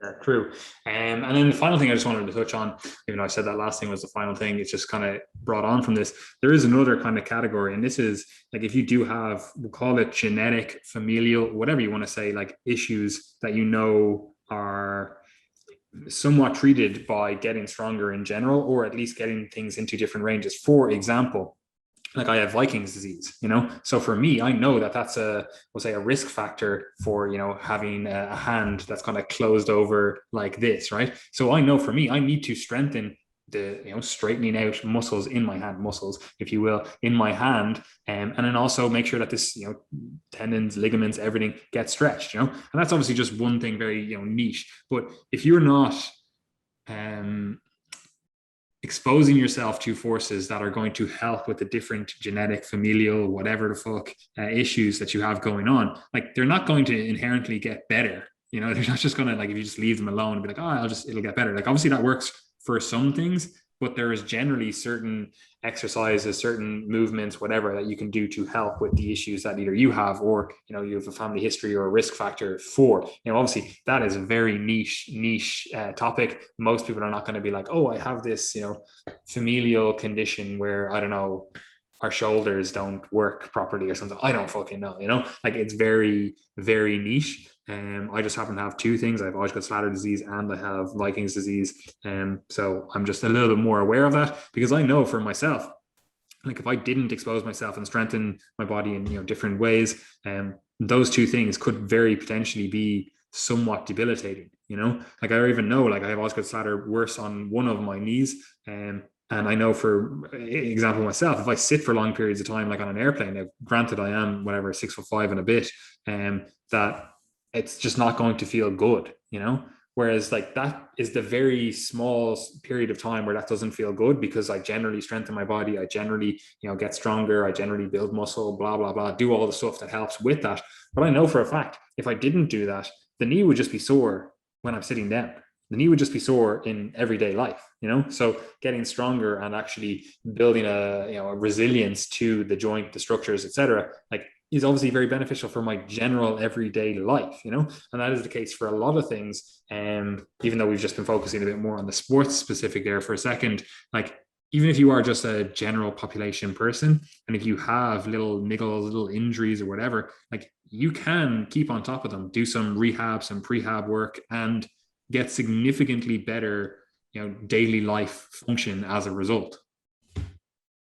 Yeah, true. And then the final thing I just wanted to touch on, even though I said that last thing was the final thing, it's just kind of brought on from this. There is another kind of category, and this is like if you do have, we'll call it genetic, familial, whatever you want to say, like issues that you know are somewhat treated by getting stronger in general, or at least getting things into different ranges. For example, like I have Viking's disease, you know. So for me, I know that that's a, we'll say, a risk factor for, you know, having a hand that's kind of closed over like this, right? So I know for me, I need to strengthen the, you know, straightening out muscles in my hand, muscles, if you will, in my hand, and then also make sure that this, you know, tendons, ligaments, everything gets stretched, you know. And that's obviously just one thing, very, you know, niche. But if you're not um, exposing yourself to forces that are going to help with the different genetic, familial, whatever the fuck issues that you have going on, like they're not going to inherently get better. You know, they're not just going to, like, if you just leave them alone and be like, oh, it'll get better. Like, obviously that works for some things, but there is generally certain exercises, certain movements, whatever, that you can do to help with the issues that either you have, or, you know, you have a family history or a risk factor for. You know, obviously that is a very niche topic. Most people are not going to be like, oh, I have this, you know, familial condition where, I don't know, our shoulders don't work properly or something. I don't fucking know, you know, like it's very, very niche. I just happen to have two things. I have Osgood-Schlatter disease and I have Viking's disease. So I'm just a little bit more aware of that, because I know for myself, like if I didn't expose myself and strengthen my body in, you know, different ways, those two things could very potentially be somewhat debilitating. You know, like I even know, like I have Osgood-Schlatter worse on one of my knees, and I know, for example, myself, if I sit for long periods of time, like on an airplane, now, granted, I am whatever 6'5" and a bit, that it's just not going to feel good, you know. Whereas like that is the very small period of time where that doesn't feel good, because I generally strengthen my body, I generally, you know, get stronger, I generally build muscle, blah blah blah, do all the stuff that helps with that. But I know for a fact, if I didn't do that, the knee would just be sore when I'm sitting down. The knee would just be sore in everyday life, you know. So getting stronger and actually building a, you know, a resilience to the joint, the structures, etc., like is obviously very beneficial for my general everyday life, you know. And that is the case for a lot of things. And even though we've just been focusing a bit more on the sports specific there for a second, like even if you are just a general population person, and if you have little niggles, little injuries or whatever, like you can keep on top of them, do some rehab, some prehab work, and get significantly better, you know, daily life function as a result.